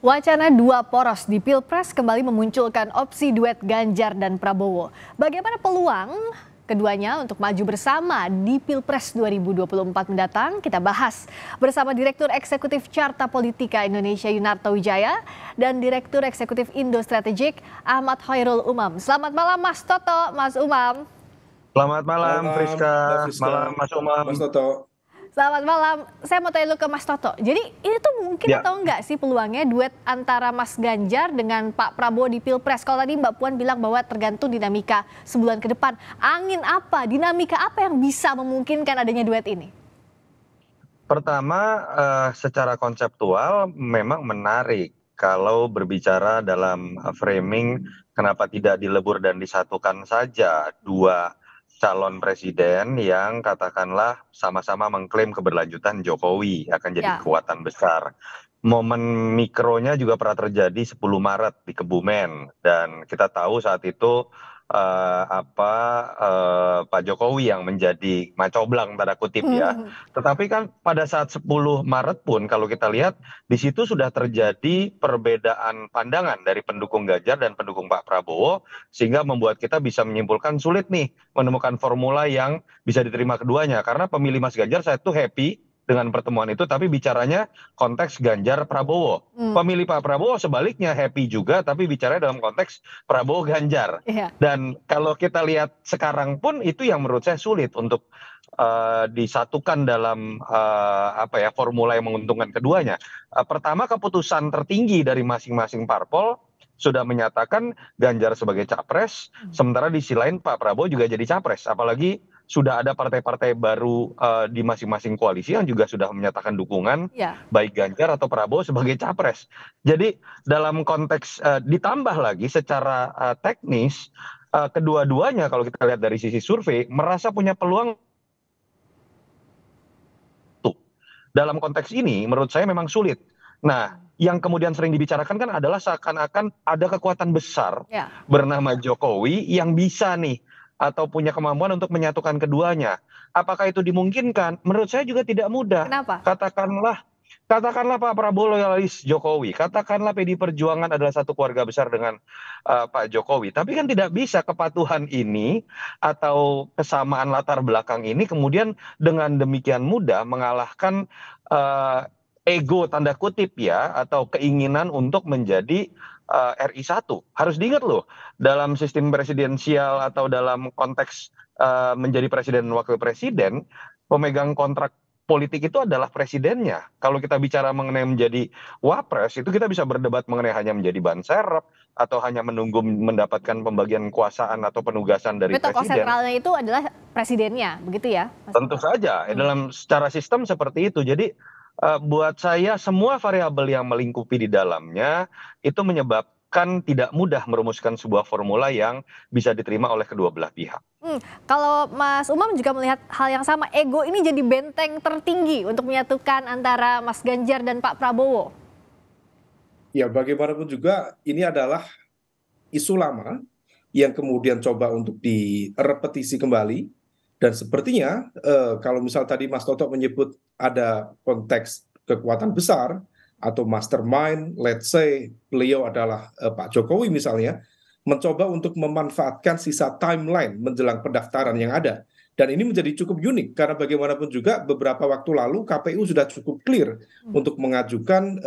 Wacana dua poros di Pilpres kembali memunculkan opsi duet Ganjar dan Prabowo. Bagaimana peluang keduanya untuk maju bersama di Pilpres 2024 mendatang? Kita bahas bersama Direktur Eksekutif Carta Politika Indonesia Yunarto Wijaya dan Direktur Eksekutif Indo Strategik Ahmad Khairul Umam. Selamat malam Mas Toto, Mas Umam. Selamat malam Malam, Friska, Mbak Friska, malam Mas Umam. Mas Toto. Selamat malam, saya mau tanya dulu ke Mas Toto. Jadi ini tuh mungkin Ya, atau enggak sih peluangnya duet antara Mas Ganjar dengan Pak Prabowo di Pilpres? Kalau tadi Mbak Puan bilang bahwa tergantung dinamika sebulan ke depan. Angin apa, dinamika apa yang bisa memungkinkan adanya duet ini? pertama secara konseptual memang menarik kalau berbicara dalam framing kenapa tidak dilebur dan disatukan saja dua calon presiden yang katakanlah sama-sama mengklaim keberlanjutan Jokowi akan jadi Ya, kekuatan besar. Momen mikronya juga pernah terjadi 10 Maret di Kebumen dan kita tahu saat itu Pak Jokowi yang menjadi macoblang tanda kutip ya. Tetapi kan pada saat 10 Maret pun kalau kita lihat di situ sudah terjadi perbedaan pandangan dari pendukung Ganjar dan pendukung Pak Prabowo sehingga membuat kita bisa menyimpulkan sulit nih menemukan formula yang bisa diterima keduanya karena pemilih Mas Ganjar saya tuh happy dengan pertemuan itu tapi bicaranya konteks Ganjar Prabowo. hmm, Pemilih Pak Prabowo sebaliknya happy juga tapi bicaranya dalam konteks Prabowo Ganjar. iya. Dan kalau kita lihat sekarang pun itu yang menurut saya sulit untuk disatukan dalam formula yang menguntungkan keduanya. Pertama keputusan tertinggi dari masing-masing parpol sudah menyatakan Ganjar sebagai capres, sementara di sisi lain Pak Prabowo juga jadi capres. Apalagi sudah ada partai-partai baru di masing-masing koalisi yang juga sudah menyatakan dukungan Ya. baik Ganjar atau Prabowo sebagai capres. Jadi dalam konteks ditambah lagi secara teknis kedua-duanya kalau kita lihat dari sisi survei merasa punya peluang tuh. Dalam konteks ini menurut saya memang sulit. Nah, yang kemudian sering dibicarakan kan adalah seakan-akan ada kekuatan besar Ya. bernama Jokowi yang bisa nih atau punya kemampuan untuk menyatukan keduanya. Apakah itu dimungkinkan? Menurut saya juga tidak mudah. Kenapa? Katakanlah Pak Prabowo loyalis Jokowi, katakanlah PDI Perjuangan adalah satu keluarga besar dengan Pak Jokowi. Tapi kan tidak bisa kepatuhan ini atau kesamaan latar belakang ini kemudian dengan demikian mudah mengalahkan eh, ego tanda kutip ya atau keinginan untuk menjadi RI 1. Harus diingat loh, dalam sistem presidensial atau dalam konteks menjadi presiden dan wakil presiden, pemegang kontrak politik itu adalah presidennya. Kalau kita bicara mengenai menjadi wapres, itu kita bisa berdebat mengenai hanya menjadi ban serep atau hanya menunggu mendapatkan pembagian kekuasaan atau penugasan dari Tapi tokoh presiden. sentralnya itu adalah presidennya, begitu ya, Mas Tentu Toto? saja, Hmm. dalam secara sistem seperti itu. Jadi buat saya semua variabel yang melingkupi di dalamnya itu menyebabkan tidak mudah merumuskan sebuah formula yang bisa diterima oleh kedua belah pihak. Kalau Mas Umam juga melihat hal yang sama, ego ini jadi benteng tertinggi untuk menyatukan antara Mas Ganjar dan Pak Prabowo. Ya, bagaimanapun juga ini adalah isu lama yang kemudian coba untuk direpetisi kembali. Dan sepertinya kalau misal tadi Mas Toto menyebut ada konteks kekuatan besar atau mastermind, let's say beliau adalah Pak Jokowi misalnya, mencoba untuk memanfaatkan sisa timeline menjelang pendaftaran yang ada. Dan ini menjadi cukup unik karena bagaimanapun juga beberapa waktu lalu KPU sudah cukup clear untuk mengajukan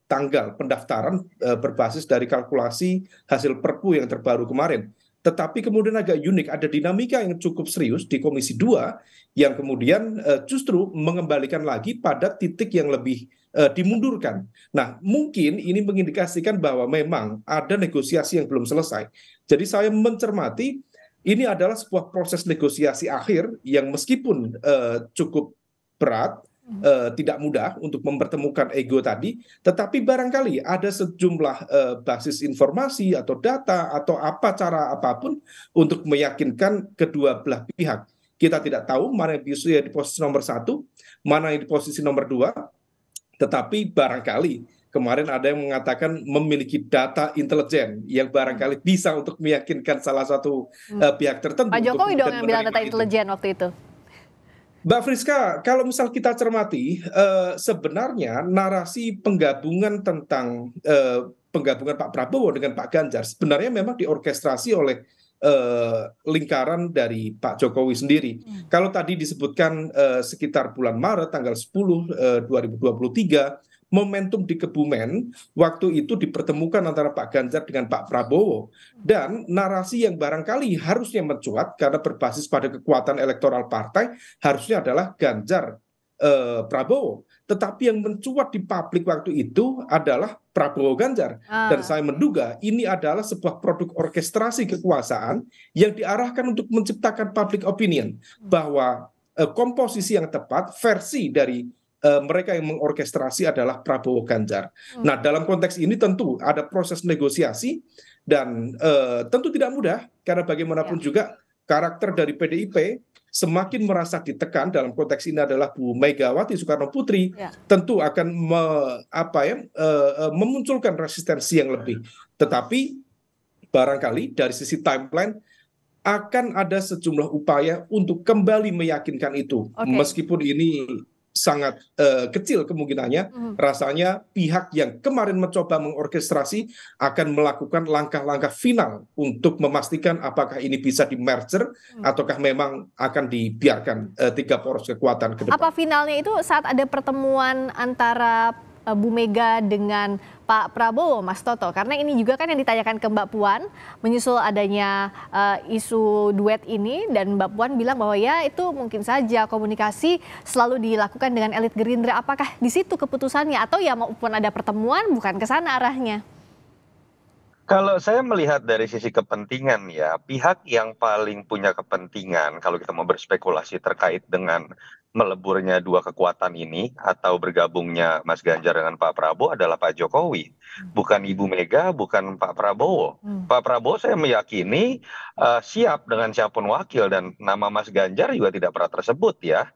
tanggal pendaftaran berbasis dari kalkulasi hasil Perpu yang terbaru kemarin. Tetapi kemudian agak unik, ada dinamika yang cukup serius di Komisi 2 yang kemudian justru mengembalikan lagi pada titik yang lebih dimundurkan. Nah, mungkin ini mengindikasikan bahwa memang ada negosiasi yang belum selesai. Jadi saya mencermati ini adalah sebuah proses negosiasi akhir yang meskipun cukup berat, tidak mudah untuk mempertemukan ego tadi, tetapi barangkali ada sejumlah basis informasi atau data atau apa cara apapun untuk meyakinkan kedua belah pihak. Kita tidak tahu mana yang bisa di posisi nomor 1, mana yang di posisi nomor 2, tetapi barangkali kemarin ada yang mengatakan memiliki data intelijen yang barangkali bisa untuk meyakinkan salah satu pihak tertentu Pak untuk Jokowi dong kemudian yang bilang menerima data itu. intelijen waktu itu. Mbak Friska, kalau misal kita cermati, sebenarnya narasi penggabungan tentang penggabungan Pak Prabowo dengan Pak Ganjar sebenarnya memang diorkestrasi oleh lingkaran dari Pak Jokowi sendiri. Kalau tadi disebutkan sekitar bulan Maret tanggal 10 2023, momentum di Kebumen waktu itu dipertemukan antara Pak Ganjar dengan Pak Prabowo, dan narasi yang barangkali harusnya mencuat karena berbasis pada kekuatan elektoral partai harusnya adalah Ganjar Prabowo, tetapi yang mencuat di publik waktu itu adalah Prabowo Ganjar, dan saya menduga ini adalah sebuah produk orkestrasi kekuasaan yang diarahkan untuk menciptakan public opinion bahwa komposisi yang tepat versi dari mereka yang mengorkestrasi adalah Prabowo Ganjar. Nah, dalam konteks ini tentu ada proses negosiasi dan tentu tidak mudah karena bagaimanapun juga karakter dari PDIP semakin merasa ditekan, dalam konteks ini adalah Bu Megawati Soekarno Putri, tentu akan memunculkan resistensi yang lebih. Tetapi barangkali dari sisi timeline akan ada sejumlah upaya untuk kembali meyakinkan itu. Meskipun ini sangat kecil kemungkinannya, rasanya pihak yang kemarin mencoba mengorkestrasi akan melakukan langkah-langkah final untuk memastikan apakah ini bisa di-merger ataukah memang akan dibiarkan tiga poros kekuatan ke depan. Apa finalnya itu saat ada pertemuan antara Bu Mega dengan Pak Prabowo, Mas Toto? Karena ini juga kan yang ditanyakan ke Mbak Puan menyusul adanya isu duet ini, dan Mbak Puan bilang bahwa ya itu mungkin saja komunikasi selalu dilakukan dengan elit Gerindra. Apakah di situ keputusannya atau ya maupun ada pertemuan bukan ke sana arahnya? Kalau saya melihat dari sisi kepentingan ya, pihak yang paling punya kepentingan kalau kita mau berspekulasi terkait dengan meleburnya dua kekuatan ini atau bergabungnya Mas Ganjar dengan Pak Prabowo adalah Pak Jokowi. Bukan Ibu Mega, bukan Pak Prabowo. Pak Prabowo saya meyakini siap dengan siapapun wakil, dan nama Mas Ganjar juga tidak pernah tersebut ya.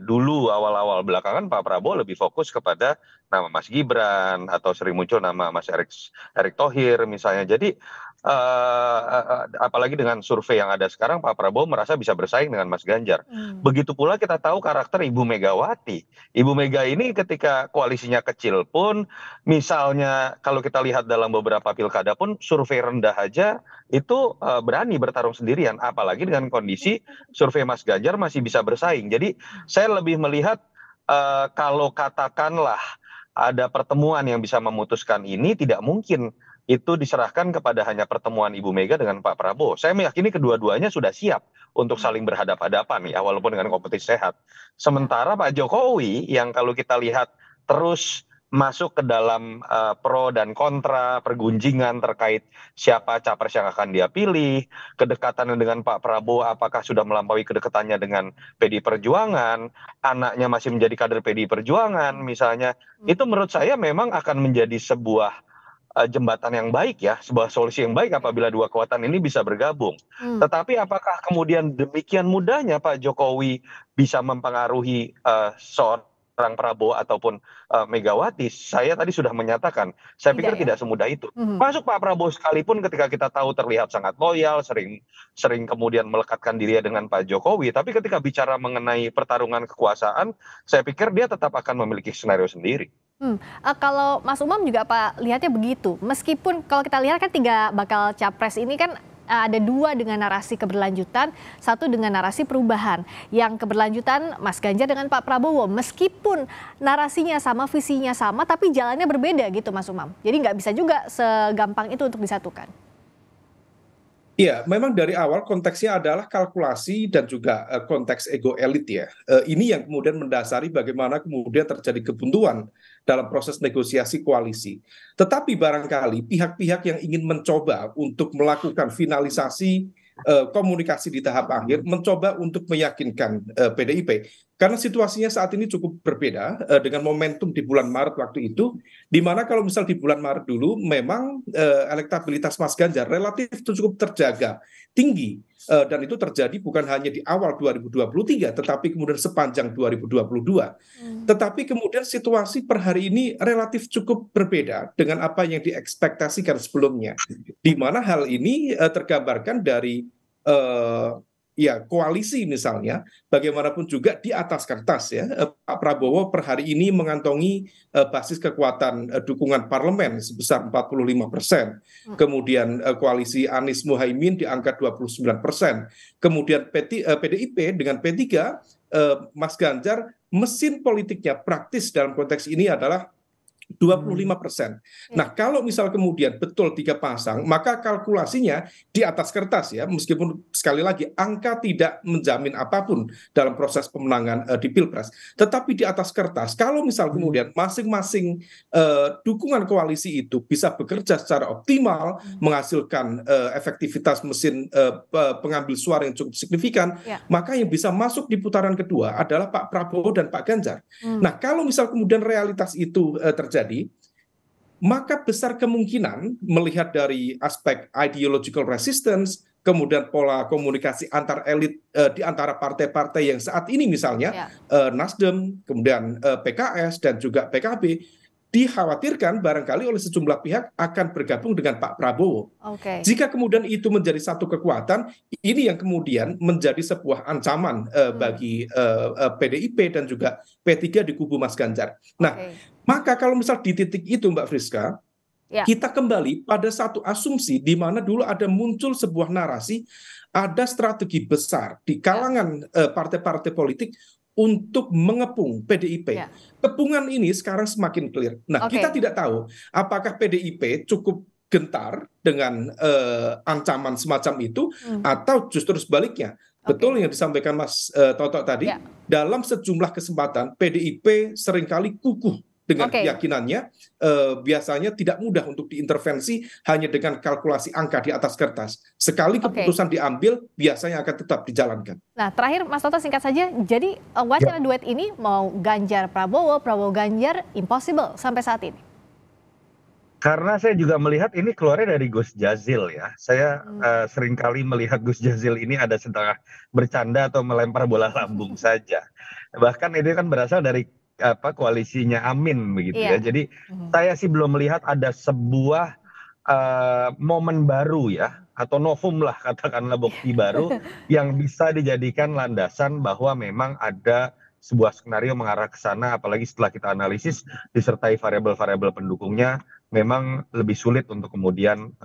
Dulu awal-awal belakangan Pak Prabowo lebih fokus kepada nama Mas Gibran atau sering muncul nama Mas Erick Thohir misalnya. Jadi apalagi dengan survei yang ada sekarang, Pak Prabowo merasa bisa bersaing dengan Mas Ganjar. Begitu pula kita tahu karakter Ibu Megawati. Ibu Mega ini ketika koalisinya kecil pun, misalnya kalau kita lihat dalam beberapa pilkada pun survei rendah aja itu berani bertarung sendirian, apalagi dengan kondisi survei Mas Ganjar masih bisa bersaing. Jadi saya lebih melihat kalau katakanlah ada pertemuan yang bisa memutuskan ini, tidak mungkin itu diserahkan kepada hanya pertemuan Ibu Mega dengan Pak Prabowo. Saya meyakini kedua-duanya sudah siap untuk saling berhadapan-hadapan ya, walaupun dengan kompetisi sehat. Sementara Pak Jokowi yang kalau kita lihat terus masuk ke dalam pro dan kontra, pergunjingan terkait siapa capres yang akan dia pilih, kedekatannya dengan Pak Prabowo apakah sudah melampaui kedekatannya dengan PDI Perjuangan, anaknya masih menjadi kader PDI Perjuangan misalnya, itu menurut saya memang akan menjadi sebuah jembatan yang baik ya, sebuah solusi yang baik apabila dua kekuatan ini bisa bergabung. Tetapi apakah kemudian demikian mudahnya Pak Jokowi bisa mempengaruhi seorang Prabowo ataupun Megawati? Saya tadi sudah menyatakan, saya pikir tidak semudah itu. Masuk Pak Prabowo sekalipun ketika kita tahu terlihat sangat loyal, sering kemudian melekatkan diri dengan Pak Jokowi, tapi ketika bicara mengenai pertarungan kekuasaan, saya pikir dia tetap akan memiliki skenario sendiri. Kalau Mas Umam juga Pak lihatnya begitu, meskipun kalau kita lihat kan tiga bakal capres ini kan ada dua dengan narasi keberlanjutan, satu dengan narasi perubahan. Yang keberlanjutan Mas Ganjar dengan Pak Prabowo, meskipun narasinya sama, visinya sama, tapi jalannya berbeda gitu Mas Umam. Jadi nggak bisa juga segampang itu untuk disatukan. Iya, memang dari awal konteksnya adalah kalkulasi dan juga konteks ego elit ya. Ini yang kemudian mendasari bagaimana kemudian terjadi kebuntuan dalam proses negosiasi koalisi. Tetapi barangkali pihak-pihak yang ingin mencoba untuk melakukan finalisasi komunikasi di tahap akhir, mencoba untuk meyakinkan PDIP. Karena situasinya saat ini cukup berbeda dengan momentum di bulan Maret waktu itu, di mana kalau misal di bulan Maret dulu memang elektabilitas Mas Ganjar relatif cukup terjaga tinggi, dan itu terjadi bukan hanya di awal 2023 tetapi kemudian sepanjang 2022. Tetapi kemudian situasi per hari ini relatif cukup berbeda dengan apa yang diekspektasikan sebelumnya, di mana hal ini tergambarkan dari ya koalisi misalnya, bagaimanapun juga di atas kertas ya, Pak Prabowo per hari ini mengantongi basis kekuatan dukungan parlemen sebesar 45%. Kemudian koalisi Anies Muhaimin di angka 29%. Kemudian PDIP dengan P3, Mas Ganjar, mesin politiknya praktis dalam konteks ini adalah 25%. Nah, kalau misal kemudian betul 3 pasang, maka kalkulasinya di atas kertas ya, meskipun sekali lagi angka tidak menjamin apapun dalam proses pemenangan di Pilpres, tetapi di atas kertas, kalau misal kemudian masing-masing dukungan koalisi itu bisa bekerja secara optimal, menghasilkan efektivitas mesin pengambil suara yang cukup signifikan, maka yang bisa masuk di putaran kedua adalah Pak Prabowo dan Pak Ganjar. Nah, kalau misal kemudian realitas itu terjadi, maka besar kemungkinan melihat dari aspek ideological resistance, kemudian pola komunikasi antar elit di antara partai-partai yang saat ini misalnya Nasdem, kemudian PKS dan juga PKB, dikhawatirkan barangkali oleh sejumlah pihak akan bergabung dengan Pak Prabowo. Jika kemudian itu menjadi satu kekuatan, ini yang kemudian menjadi sebuah ancaman bagi PDIP dan juga P3 di kubu Mas Ganjar. Nah, maka kalau misal di titik itu Mbak Friska, kita kembali pada satu asumsi di mana dulu ada muncul sebuah narasi, ada strategi besar di kalangan partai-partai politik untuk mengepung PDIP. Kepungan ini sekarang semakin clear. Nah, kita tidak tahu apakah PDIP cukup gentar dengan ancaman semacam itu atau justru sebaliknya. Betul yang disampaikan Mas Toto tadi, dalam sejumlah kesempatan PDIP seringkali kukuh dengan keyakinannya, biasanya tidak mudah untuk diintervensi hanya dengan kalkulasi angka di atas kertas. Sekali keputusan diambil, biasanya akan tetap dijalankan. Nah, terakhir Mas Toto singkat saja, jadi wacana duet ini mau Ganjar Prabowo, Prabowo Ganjar, impossible sampai saat ini? Karena saya juga melihat ini keluarnya dari Gus Jazil ya. Saya seringkali melihat Gus Jazil ini ada setengah bercanda atau melempar bola lambung saja. Bahkan ini kan berasal dari koalisinya Amin begitu ya. Jadi saya sih belum melihat ada sebuah momen baru ya, atau novum lah katakanlah, bukti baru yang bisa dijadikan landasan bahwa memang ada sebuah skenario mengarah ke sana, apalagi setelah kita analisis disertai variabel-variabel pendukungnya, memang lebih sulit untuk kemudian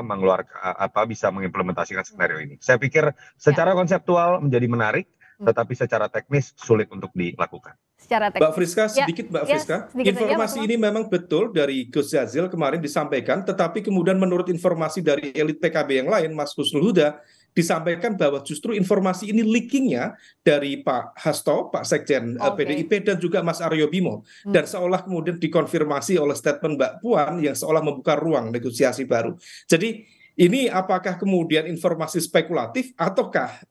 mengeluarkan bisa mengimplementasikan skenario ini. Saya pikir secara konseptual menjadi menarik, tetapi secara teknis sulit untuk dilakukan. Mbak Friska, Mbak Friska, informasi ini memang betul dari Gus Jazil kemarin disampaikan, tetapi kemudian menurut informasi dari elit PKB yang lain, Mas Husnul Huda, disampaikan bahwa justru informasi ini leakingnya dari Pak Hasto, Pak Sekjen PDIP, dan juga Mas Aryo Bimo. Dan seolah kemudian dikonfirmasi oleh statement Mbak Puan yang seolah membuka ruang negosiasi baru. Jadi ini apakah kemudian informasi spekulatif ataukah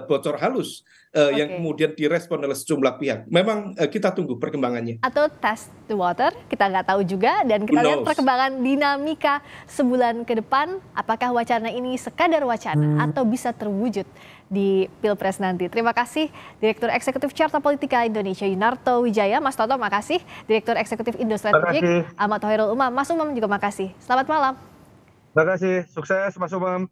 bocor halus yang kemudian direspon oleh sejumlah pihak? Memang kita tunggu perkembangannya. Atau test the water, kita nggak tahu juga. Dan kita lihat perkembangan dinamika sebulan ke depan, apakah wacana ini sekadar wacana atau bisa terwujud di Pilpres nanti. Terima kasih Direktur Eksekutif Carta Politika Indonesia Yunarto Wijaya. Mas Toto makasih. Direktur Eksekutif Indo Strategik Ahmad Hoirul Umam. Mas Umam juga makasih. Selamat malam. Terima kasih, sukses Mas Umam.